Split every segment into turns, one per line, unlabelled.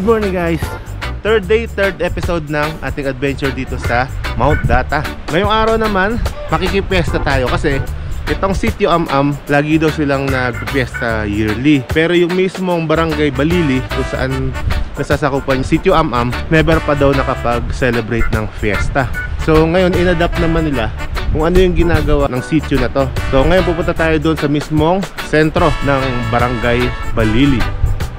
morning guys! Third day, third episode ng ating adventure dito sa Mount Data. Ngayong araw naman, makikipiesta tayo kasi itong Sitio Amam, lagi daw silang nagpiesta yearly. Pero yung mismong Barangay Balili, kung saan nasasakupan yung Sitio Amam, never pa daw nakapag-celebrate ng fiesta. So ngayon, inadapt naman nila kung ano yung ginagawa ng sitio na to. So ngayon pupunta tayo doon sa mismong sentro ng Barangay Balili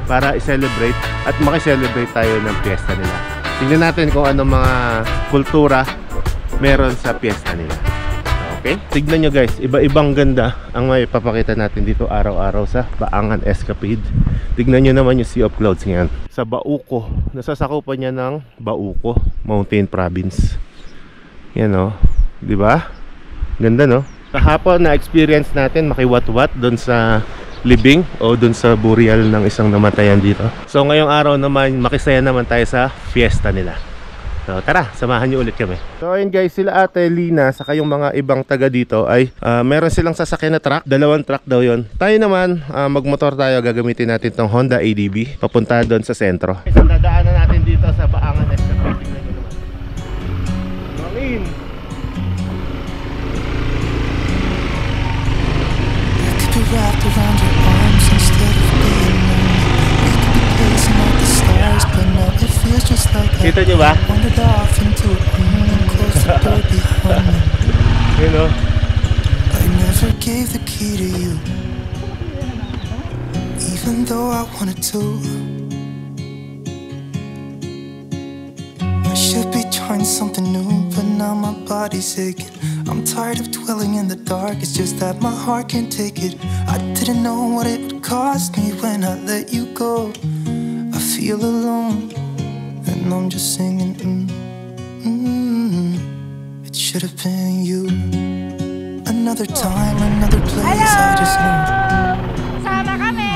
para i-celebrate at makiselebrate tayo ng fiesta nila. Tingnan natin kung ano mga kultura meron sa fiesta nila. Okay? Tignan nyo guys, iba-ibang ganda ang may papakita natin dito araw-araw sa Baangan Escapade. Tignan nyo naman yung Sea of Clouds ngayon. Sa Bauco, nasasakupan niya ng Bauco Mountain Province. Yan o, di ba? Ganda no? Kahapon na-experience natin makiwat-wat doon sa libing o dun sa burial ng isang namatayan dito. So ngayong araw naman makisaya naman tayo sa fiesta nila. So tara, samahan nyo ulit kami. So ayun guys, sila Ate Lina saka yung mga ibang taga dito ay meron silang sasakyan na truck. 2 truck daw yon. Tayo naman magmotor tayo, gagamitin natin tong Honda ADB papunta doon sa sentro. So dadaanan natin dito sa Baangan Escapade. Tingnan nyo naman. Amin.
Wrapped around your arms instead of being lonely. We could be pacing out the stars, but now it feels just like that.
Kita nyo ba?
Wandered off into a room and closed the door behind me.
You know?
I never gave the key to you, even though I wanted to. I should be trying something new, but now my body's aching. I'm tired of dwelling in the dark, it's just that my heart can't take it. I didn't know what it would cost me when I let you go. I feel alone, and I'm just singing It should have been you. Another time, another place.
Hello!
I just know.
Sama kami!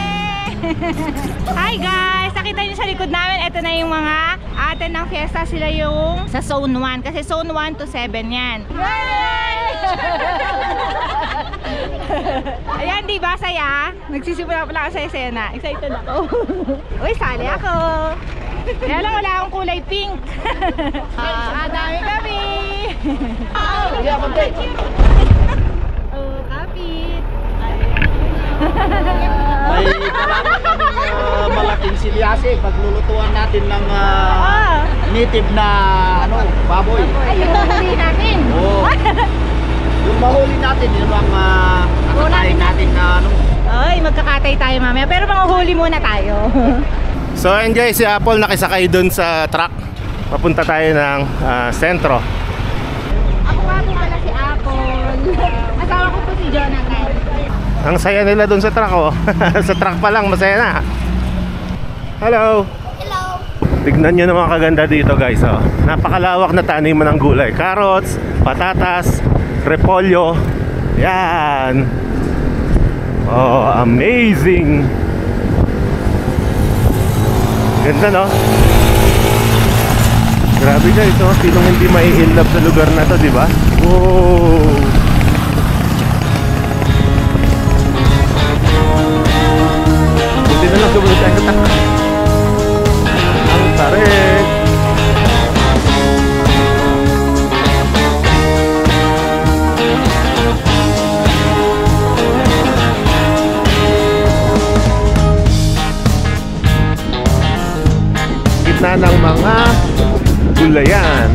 Hi guys! Nakita nyo sa likod namin, ito na yung mga atin ng fiesta. Sila yung sa Zone 1. Kasi Zone 1 to 7 yan. Ayan, di ba saya? Nagsisimula pa lang ako sa esena. Excited ako. Uy, sali ako. Kaya lang wala akong kulay pink. Dami kami. Oh, kapit.
May kailangan kaming malaking silyase paglulutuan natin ng native na baboy.
Ay, yung huli natin.
Oo. Yung mahuli natin, yung mga kakatayin natin na
Ay, magkakatay tayo mamaya. Pero manguhuli muna tayo.
So ayun guys, si Apple nakisakay dun sa truck. Papunta tayo ng sentro.
Ako nga po pala si Apple. Asawa ko po si Jonathan.
Ang saya nila dun sa truck oh. Sa truck pa lang masaya na. Hello.
Hello.
Tignan nyo naman kaganda dito guys oh. Napakalawak na taniman ng gulay. Carrots, patatas, repolyo. Yan. Oh, amazing. Ganda no? Grabe guys oh. Sinong hindi mai-inlove sa lugar na to, di ba? Wow. Buti na lang sumunod tayo sa truck. Ang tarik. Gitna ng mga gulayan.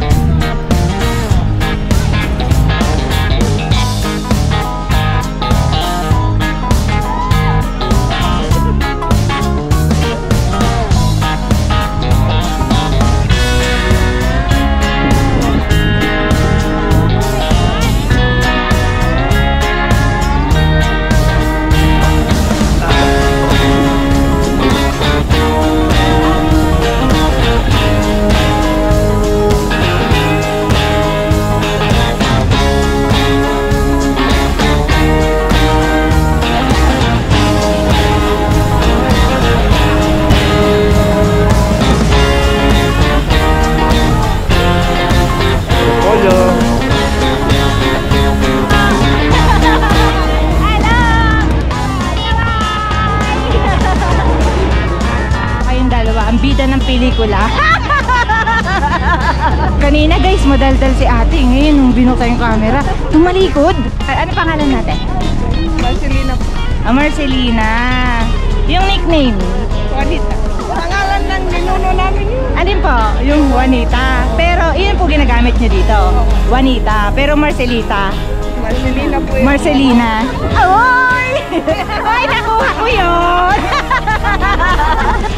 pelikula. Kanina guys, madaldal si ate. Ngayon, nung binuksan yung camera, tumalikod. Ano pangalan natin?
Marcelina po.
Marcelina. Yung nickname?
Juanita. Pangalan ng ninuno namin yun.
Alin po? Yung Juanita. Pero yun po ginagamit niyo dito. Juanita. Pero Marcelita.
Marcelina po yun.
Marcelina. Oy! Ay, nakuha ko yun!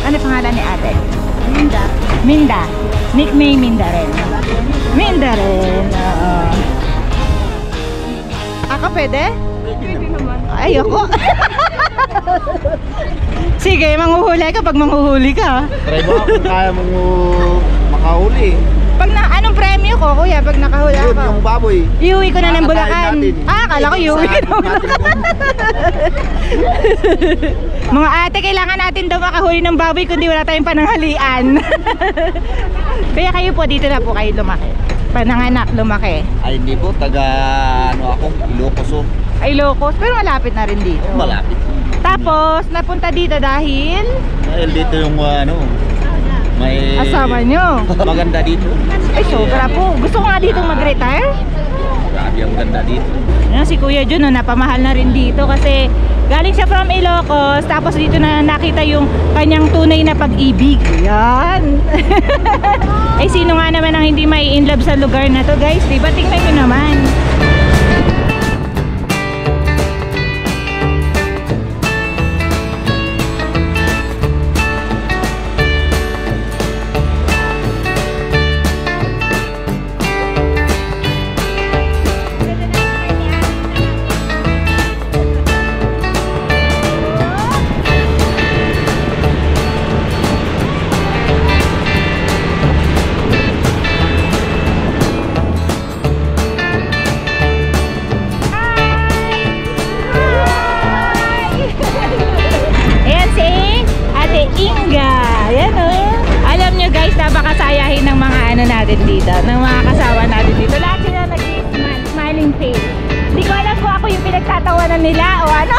Ano pangalan ni ate?
Minda.
Minda. Nickname Minda rin. Minda rin. Oo. Ako pwede?
Pwede naman.
Ayoko. Sige, manghuhuli ka pag manghuhuli ka.
Try mo kung kaya mong makahuli.
Pag na, anong premyo ko, kuya, pag nakahuli
Yun,
ako?
yung baboy.
Iuwi ko na ng Bulacan.
Kakakain natin.
Akala ko iuwi ko ng Bulacan. Mga ate, kailangan natin daw makahuli ng baboy kundi wala tayong pananghalian. Kaya kayo po, dito na po kayo lumaki. Pananganak, lumaki.
Ay hindi po, taga ano ako, Ilocos.
Ay, Ilocos, pero malapit na rin dito.
Malapit.
Tapos, napunta dito dahil
Dahil dito yung may
asawa nyo.
maganda dito.
Ay, sobra po. Gusto ko nga dito mag-retire.
Grabe ang ganda dito.
Yan, si Kuya Jun, no, napamahal na rin dito kasi galing siya from Ilocos, tapos dito na nakita yung kanyang tunay na pag-ibig. Yan. Eh, sino nga naman ang hindi may in love sa lugar na to, guys? Diba? Tingnan nyo naman. Napakasayahin ng mga ano natin dito, ng mga kasama natin dito. Lahat sila nag-smiling face. Hindi ko alam kung ako yung pinagtatawanan nila o ano.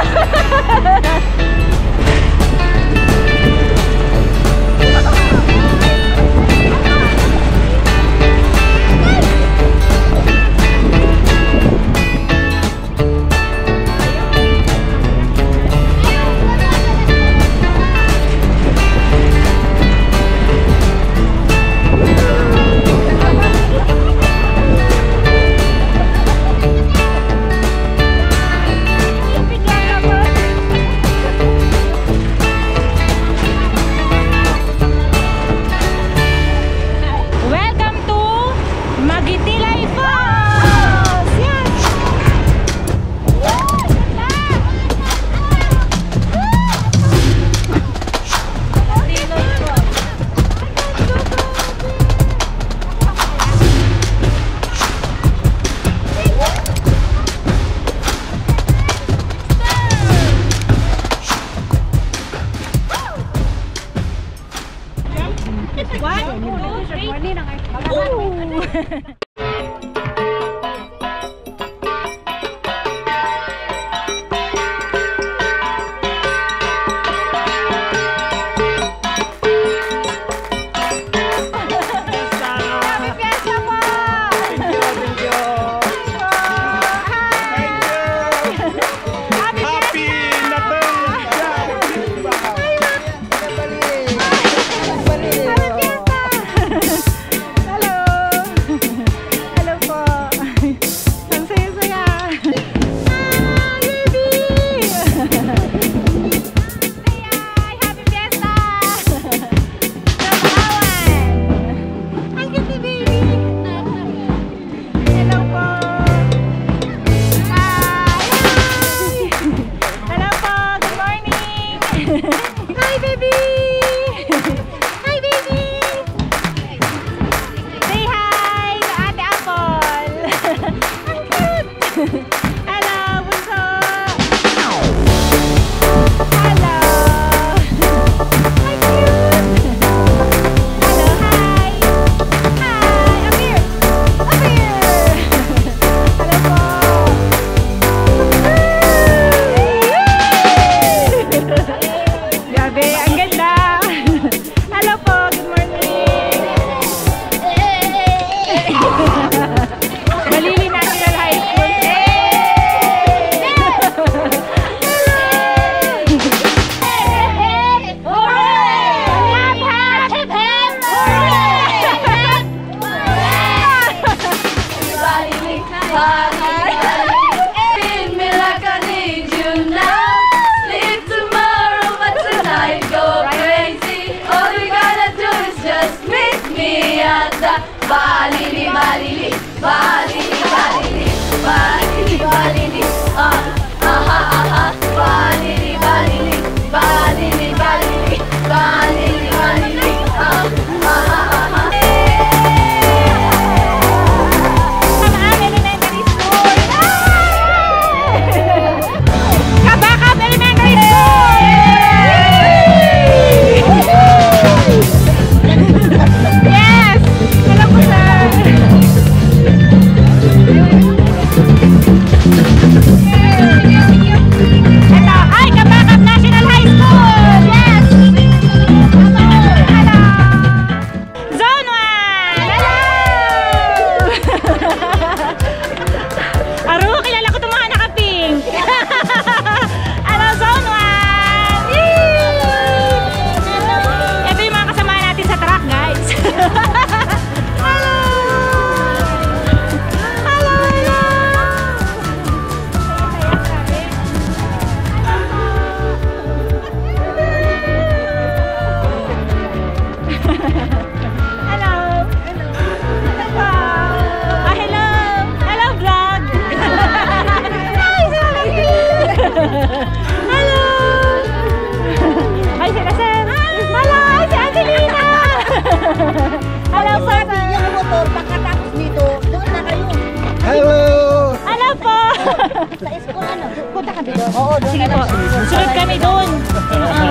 Punta kami doon. Oo, doon.
Sige po. Sunod kami doon.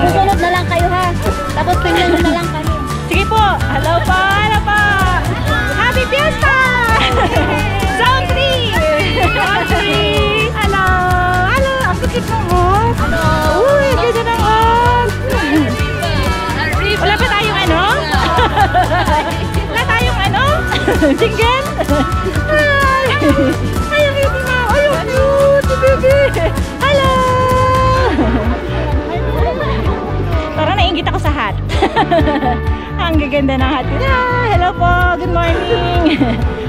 Susunod na lang kayo ha. Tapos tingnan nyo na lang kami.
Sige po. Hello po. Hello po. Happy Fiesta! Zone 3! Zone 3! Hello! Hello! Ang sakit ng hot. Uy, ganda ng hot. Wala pa tayong ano? Wala tayong ano? Jingle? Ay! Ay, ang cute na! Ay, ang cute! Baby! Hello! Parang nainggit ako sa hat. Ang gaganda ng hat. Hello po! Good morning!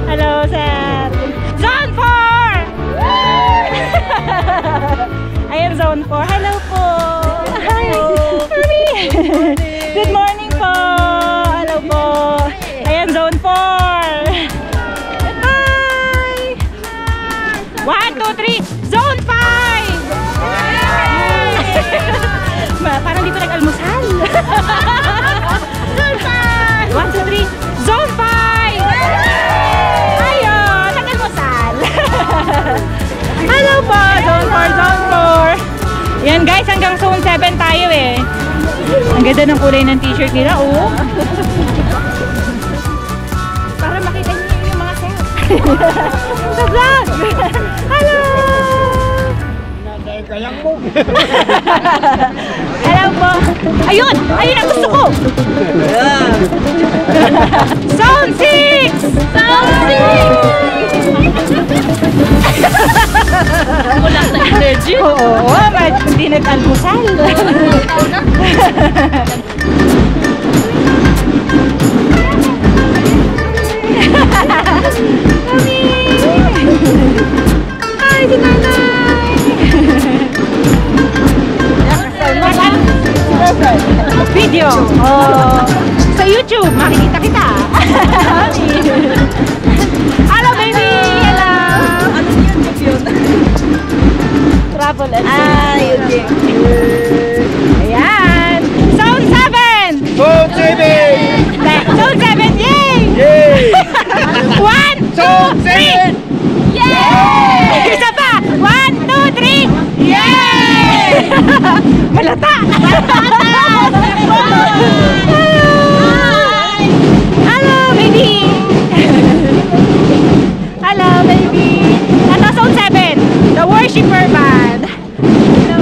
Hello, sir! Zone 4! Ayan, Zone 4. Hello po! Hi! Good morning po! Hello po! Ayan, Zone 4! Hi! 1, 2, 3! Zone 5! Parang dito nag-almusal! Zone 5! 1, 2, 3! Zone 5! Ayun! Nag-almusal! Hello po! Zone 4! Zone 4! Yan guys, hanggang Zone 7 tayo eh. Ang ganda ng kulay ng t-shirt nila, oh. Para makita niyo yung mga set. Sa vlog! Hello! Hello po! Ayun! Ayun ang gusto ko! Zone 6! Zone 6! Wala sa energy. Oo, hindi nag-almusal. Hi, si nanay! Video! Oh, sa YouTube, makikita kita! Hello, baby! Hello! Ano yun? Travel and okay. Ayan! Zone 7!
Zone 7!
Zone 7! Yay!
Yay!
1, 2, 3! Yay! Isa pa! 1, 2, 3! Yay! Malata! Hello, baby! Hello, baby! Ito, Zone 7, the worshipper band. Hello.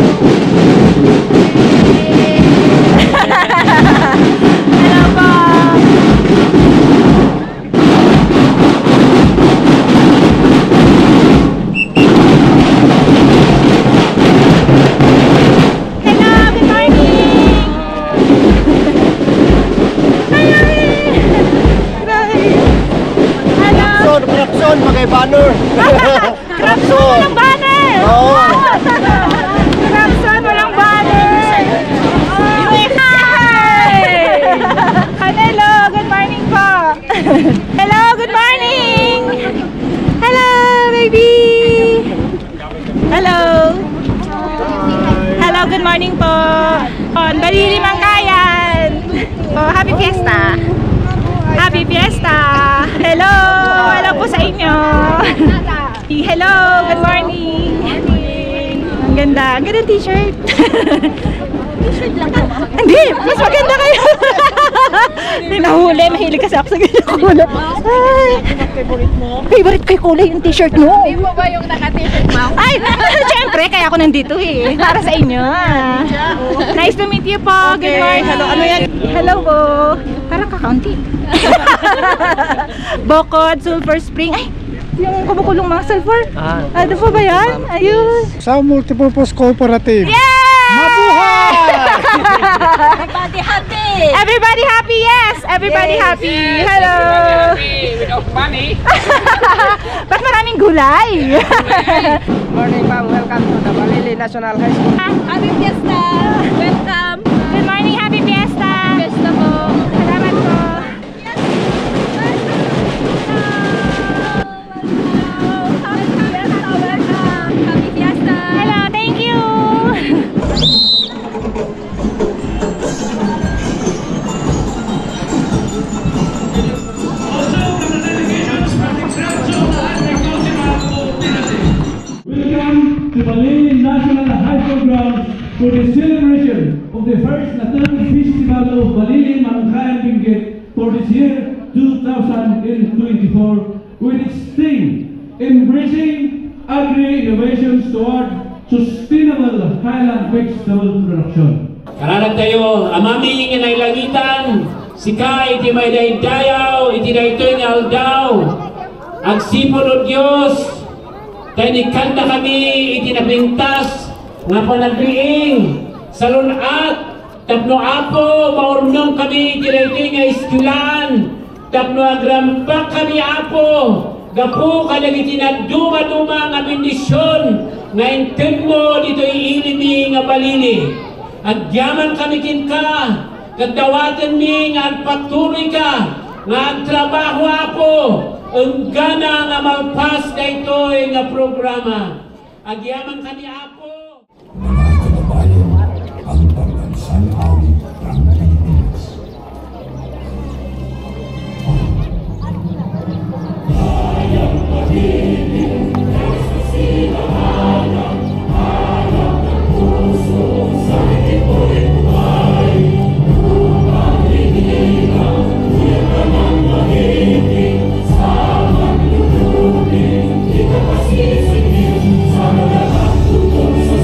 Hello po. Hello, good morning. Hello.
Krapson, magay banner.
Krapson, walang banner!
Oo.
Krapson, walang banner! Hi! Hello, good morning po! Hello, good morning! Hello, baby! Hello! Hello, good morning po! Dalili Mangkayan! Oh, happy fiesta! Happy fiesta! Hello! Hello po sa inyo! Hello! Good morning! Ang ganda! Ang ganda t-shirt! T-shirt lang ka? Hindi! Mas maganda kayo! Nahuli! Mahilig kasi ako sa ganyan kulay! Ay! Favorite ko yung kulay yung t-shirt mo!
Hindi mo ba yung naka-t-shirt mo?
Ay! Siyempre! Kaya ako nandito eh! Para sa inyo! Nice to meet you po! Good morning! Hello! Ano yan? Hello po! Parang kakaunti! Bokod, Sulphur Spring. Ay! Yung kumukulong mga sulfur. Ano po ba yan? Ayun.
Sa multipurpose cooperative.
Yeah!
Mabuhay!
Everybody happy!
Everybody happy, yes! Everybody happy! Hello!
Without money.
Ba't maraming gulay?
Morning ma'am, welcome to the Balili National High School.
Happy Fiesta! Welcome!
Good morning, happy fiesta!
Fiesta po!
Salamat po!
Happy Fiesta!
Hello, thank you!
Welcome to Balili National Bago Grounds for the celebration of the first National Festival of Balili Manukhayan Benguet for this year 2024 with its theme, Embracing Agri-Innovations Toward Sustainable Highland Vegetable Production.
Karanan tayo, amami nga nailangitan, sika iti may dahidayaw, iti daytoy nga aldaw, agsipon o Diyos, tayo nikanda kami, iti napintas, nga panagriing, salunat, tapno apo, maurnong kami, iti daytoy nga iskilan, tapno agrambak kami apo, gapo kalag iti nagduma-duma nga bendisyon, nga intin mo dito iilimi nga balili. Agyaman kami kinka, kagdawatan mi nga agpatuloy ka, nga agtrabaho ako, ang gana nga malpas na ito nga programa. Agyaman kami ako.
Mga kababayan, ang pagbansang awit ng Pilipinas. Hayang pag-ibig, hayang ng puso, sa ipo'y buhay. Lumang lihilang, kita ng mahigit, sa maglulubing, kita pasisipin, sa mga tutong sa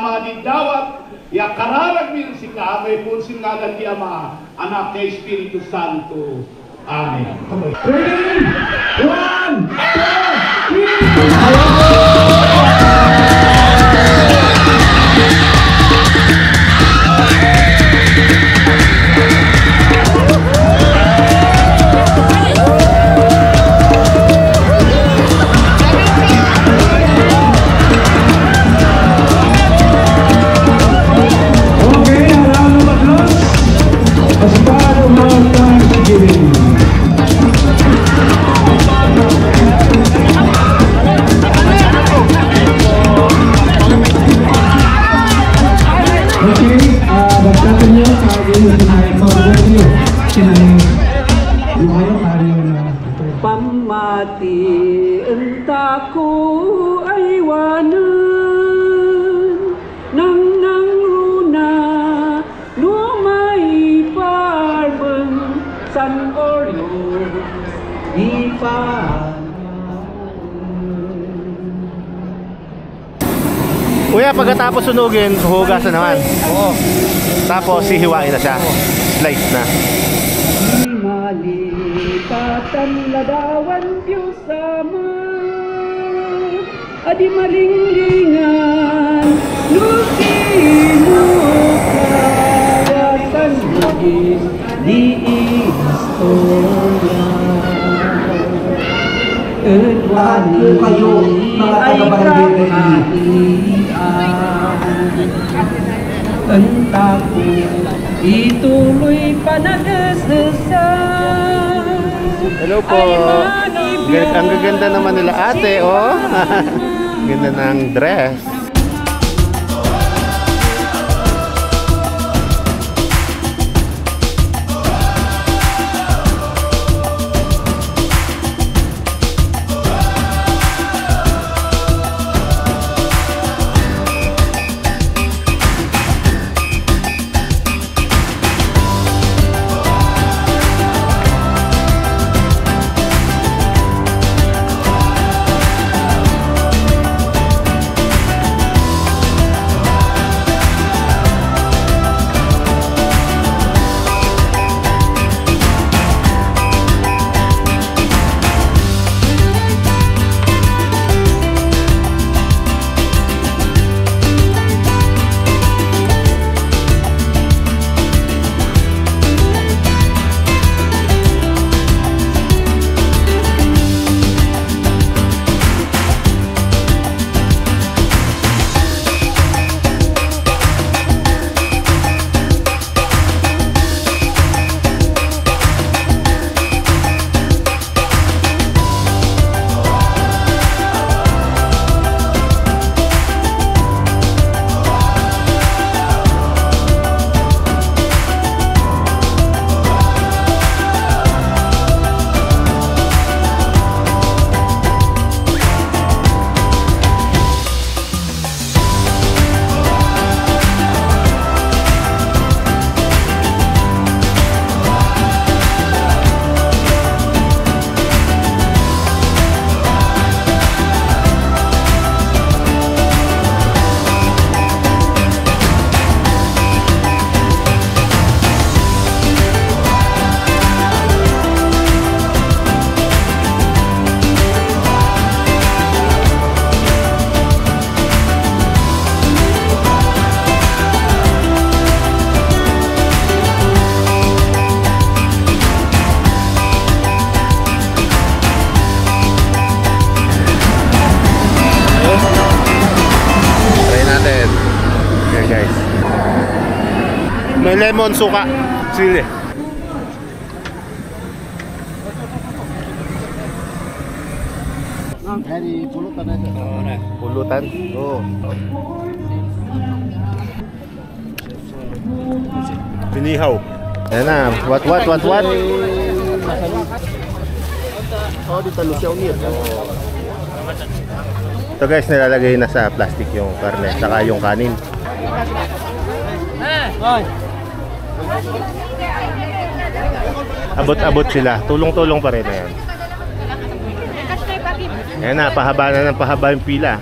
madidawat, ya kararag min si Kamay pun si ngalan di Ama, Anak kay Espiritu Santo. Amen.
Ready? 1,
Pamati entaku ay wanan nang runa lumay parmen san oryo di pa.
Kuya, pagkatapos sunugin, hugasan naman. Oo. Tapos hihiwain na siya. Slice na.
Malikatan ladawan Diyos sama adi malinglingan nusinukayatan lugis di istorya edwani ay kakaian entaku ituloy panagdesdesan.
Hello po. Ang gaganda naman nila ate, oh. Ganda ng dress. May lemon, suka, sili.
Dari pulutan aja.
Pulutan? Oh. Pinihaw. Ayan na. What?
Oh, dito siya unir.
Ito guys, nilalagay na sa plastic yung karne, saka yung kanin. Abot-abot sila. Tulong-tulong pa rin na yan. Ayan na, pahaba na ng pahaba yung pila.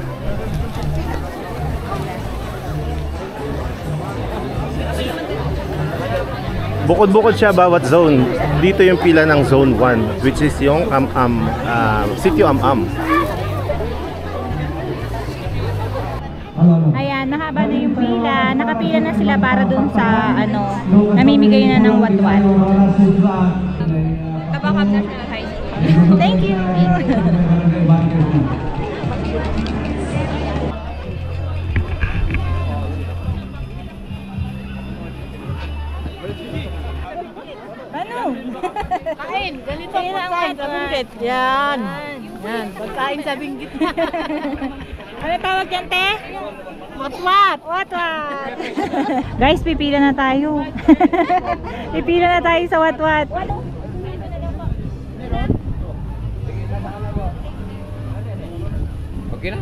Bukod-bukod siya bawat zone. Dito yung pila ng zone 1, which is yung Sitio Am-Am.
Ayan, nahaba na yung pila. Nakapila na sila para dun sa namimigay na ng watwat. Kabakap na siya ng high school. Thank you! Ano? Kain! Ganito ang pagkain sa binggit. Yan! Yan! Pagkain sa binggit. Ano tawag yan, te? Watwat! Watwat! Guys, pipila na tayo. Pipila na tayo sa watwat.
Okay na?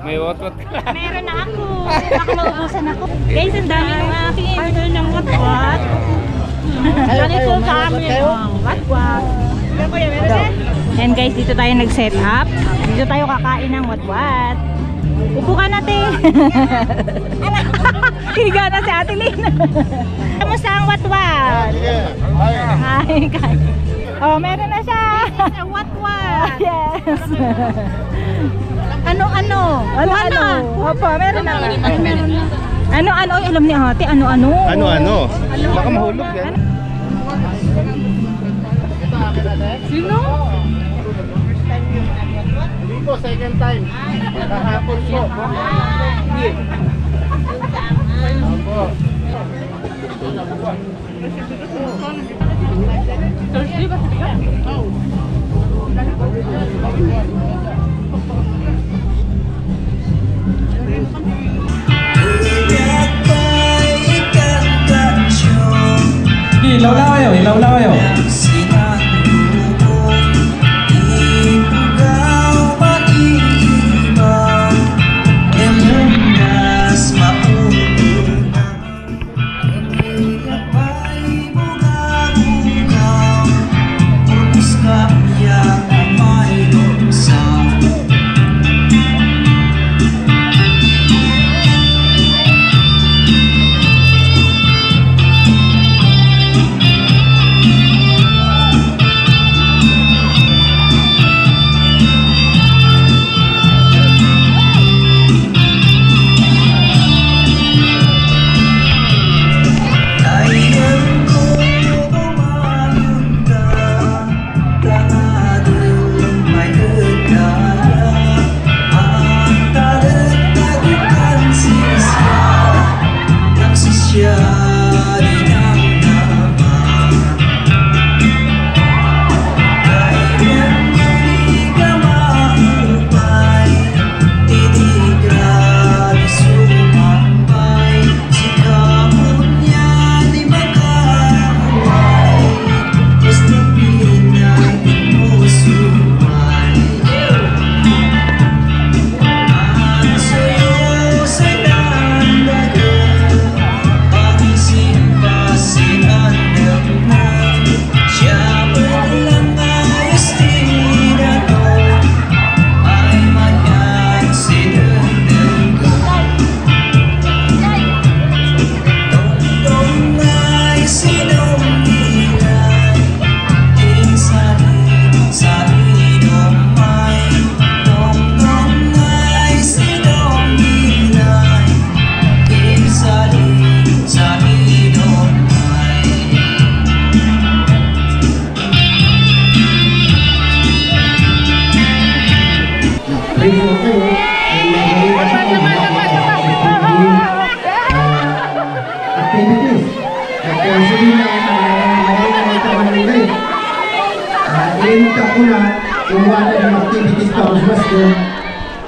May watwat ka.
Meron na ako. Baka maubusan ako. Guys, ang dami ng aking order ng watwat. Ganito sa amin ang watwat. And guys, dito tayo nag-set up. Dito tayo kakain ng watwat. Upo ka natin. Higa na si Ate Lynn. Kamusta ang watwat? Ay, oh, meron na siya. Watwat. Yes. Ano-ano? Ano-ano? Opo, meron na. Ano-ano? Alam ni Ate, ano-ano?
Ano-ano? Baka mahulog yan.
Sino?
Hindi po, second time. Kahapon po.
Thursday ba sila?
Ilaw na kayo.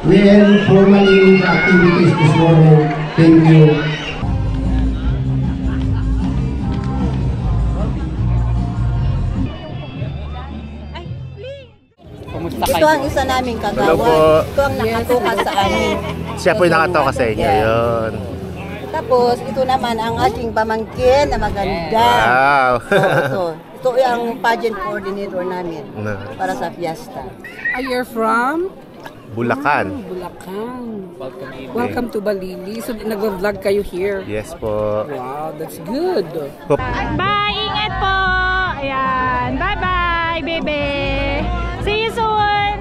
We end formally the activities this morning. Thank you.
Ito ang isa naming kagawan. Ito ang nakatuka sa amin.
Siya po yung nakatoka sa inyo. Yun.
Tapos, ito naman ang ating pamangkin na maganda.
Wow!
Ito yung pageant coordinator namin para sa fiesta.
Are you from?
Bulacan.
Bulacan. Welcome to Balili. So, nag-vlog kayo here?
Yes po.
Wow, that's good.
Bye! Ingat po! Ayan. Bye-bye, baby! See you soon!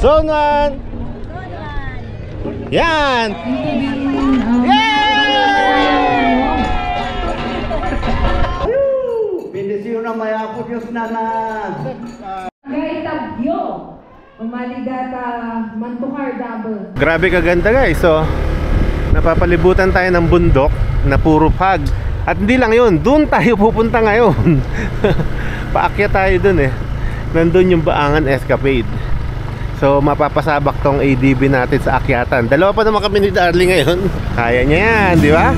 Zone 1! Yan!
Bendisyon na maya po Diyos na na.
Gaitagyo, umaligata Mantukar Double.
Grabe kaganda guys. So, napapalibutan tayo ng bundok na puro pag. At hindi lang yun, doon tayo pupunta ngayon. Paakyat tayo dun eh. Nandun yung Baangan Escapade. So mapapasabak tong ADB natin sa akyatan. Dalawa pa naman kami ni Darling ngayon. Kaya niya yan, di ba?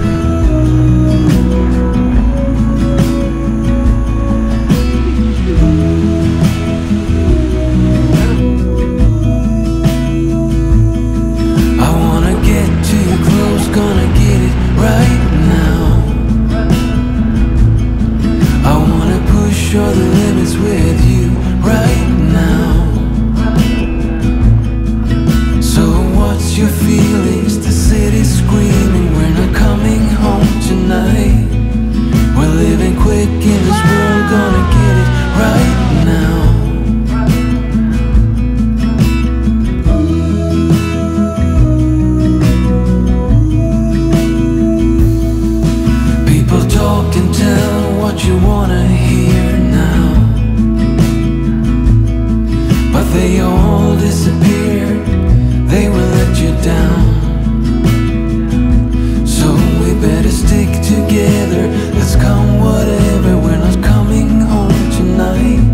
I wanna get too close, gonna get it right now. I wanna push all the limits with you right now. What's your feelings? The city's screaming, we're not coming home tonight. We're living quick in this world, gonna get it right now. People talk and tell what you wanna hear now, but they all disappear. They will let you down. So we better stick together. Let's come whatever. We're not coming home tonight.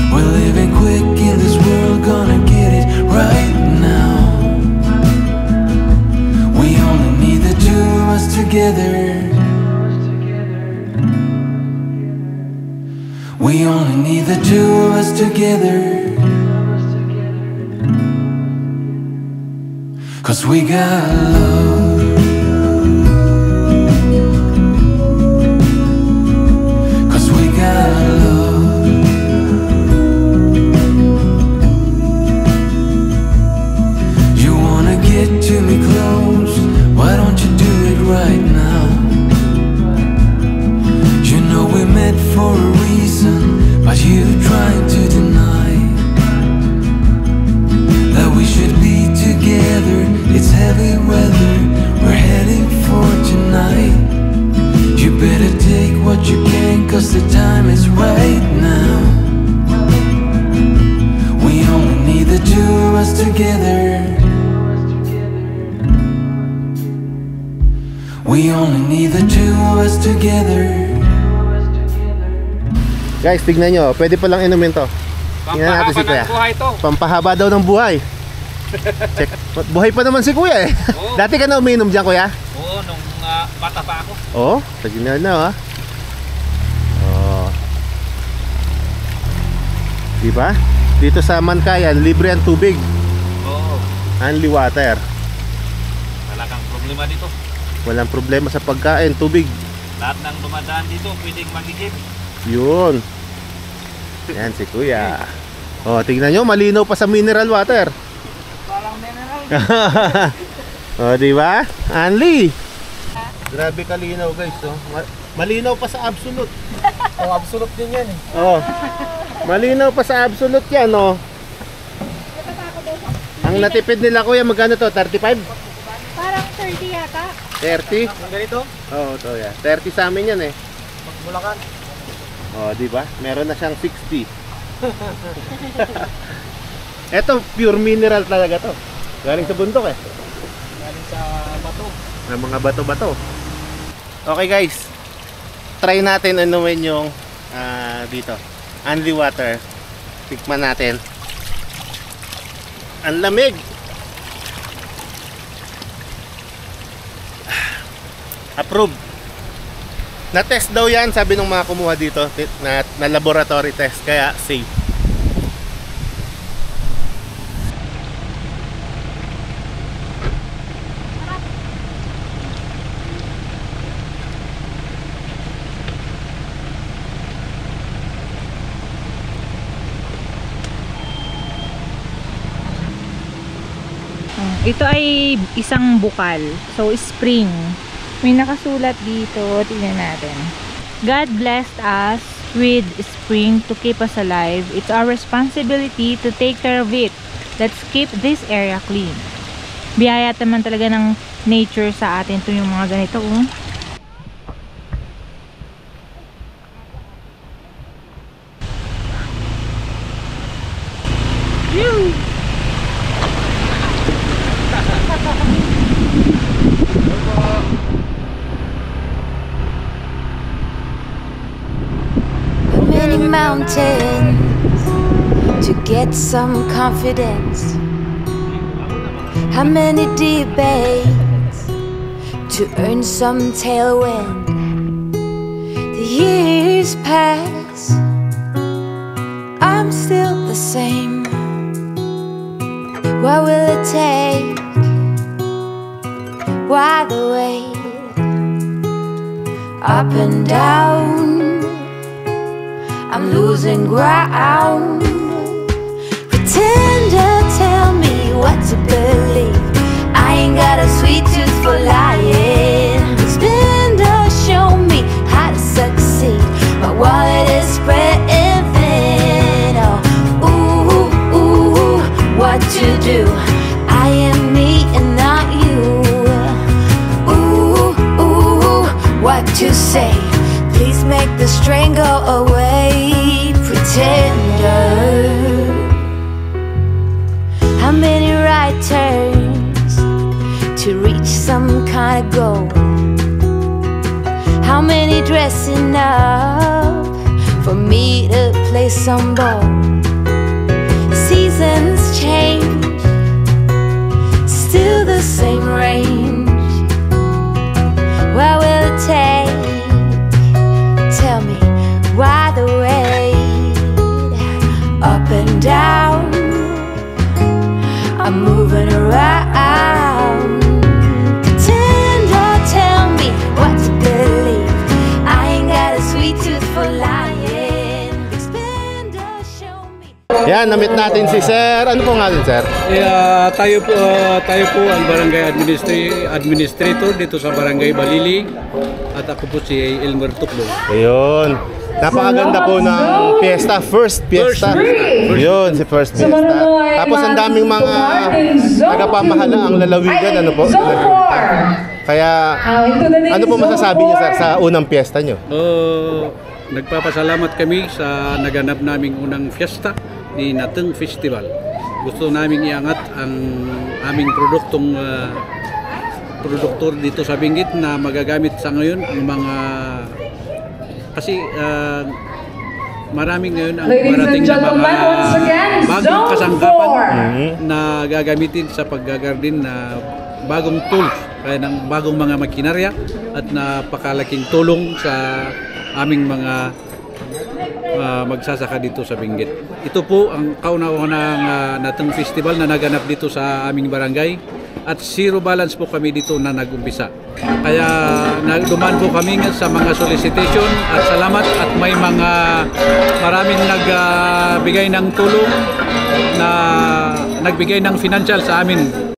We're living quick in this world, gonna get it right now. We only need the two of us together. We only need the two of us together. 'Cause we got love. 'Cause we got love. You wanna get to me close, why don't you do it right now? You know we met for a reason, but you trying to deny that we should be together. It's heavy weather, we're heading for tonight. You better take what you can, 'cause the time is right now. We only need the two of us together. We only need the two of us together.
Guys, tignan nyo, pwede palang inumin to. Tingnan natin si Kuya. Pampahaba daw ng buhay. Check. Buhay pa naman si Kuya eh. Dati ka na uminom dyan, Kuya?
Oo, nung bata pa ako.
Oo, tignan na Diba? Dito sa Mankayan, libre ang tubig.
Oo.
Only water.
Wala kang problema dito.
Walang problema sa pagkain, tubig.
Lahat ng dumadaan dito pwedeng magigib.
Yun. Yan si Kuya. Tignan nyo, malinaw pa sa mineral water. O, diba? Anli. Grabe kalinaw guys, malinaw pa sa absolute.
Absolute din yan eh.
Malinaw pa sa absolute yan, Ang natipid nila Kuya, magkano to? 35?
Parang 30 yata.
30?
Ang ganito?
Oo, to yan. 30 sa amin yan eh.
Bulacan.
Diba? Meron na siyang 60. Ito, pure mineral talaga to. Galing sa bundok eh.
Galing sa bato.
ng mga bato-bato. Okay guys, try natin anuhin yung dito, Anli water. Tikman natin. Ang lamig. Approved. Na-test daw yan, sabi ng mga kumuha dito, na laboratory test, kaya safe.
Ito ay isang bukal. So, spring. May nakasulat dito. Tingnan natin. God blessed us with spring to keep us alive. It's our responsibility to take care of it. Let's keep this area clean. Biyaya naman talaga ng nature sa atin. Ito yung mga ganito. Oh.
Many mountains to get some confidence. How many debates to earn some tailwind? The years pass, I'm still the same. What will it take? Why the wait? Up and down, I'm losing ground. Pretender, tell me what to believe. I ain't got a sweet tooth for lying. Spender, show me how to succeed. My wallet is spreading thin. Oh, ooh, ooh, what to do? I am me and not you. Ooh, ooh, what to say? Please make the strain go away. Pretender. How many right turns to reach some kind of goal? How many dressing up for me to play some ball? Seasons change, still the same range. What will it take? Tell me why the wait? Up and down, I'm moving around. Pretender, tell me what to believe. I ain't got a sweet tooth for lying. Spender, show me.
Yan, namit natin si Sir. Ano po nga din, Sir?
Tayo po ang barangay administrator dito sa Barangay Balili. At ako po si Elmer Tuklong.
Ayun. Napakaganda po ng piyesta. First piyesta. Yun, si first piyesta. Tapos ang daming mga tagapamahala ang lalawigan. Ano po? Kaya, ano po masasabi niyo, Sir, sa unang piyesta niyo?
Nagpapasalamat kami sa naganap naming unang piyesta ni Nateng Festival. Gusto naming iangat ang aming produktor dito sa Benguet na magagamit sa ngayon ang mga kasi maraming ngayon ang marating na mga bagong kasangkapan na gagamitin sa paggagarden na bagong tools kaya ng bagong mga makinarya at napakalaking tulong sa aming mga magsasaka dito sa Benguet. Ito po ang kauna-unang Nateng Festival na naganap dito sa aming barangay at zero balance po kami dito na nag-umpisa. Kaya dumaan po kami sa mga solicitation at salamat at may mga maraming nagbigay ng tulong na nagbigay ng financial sa amin.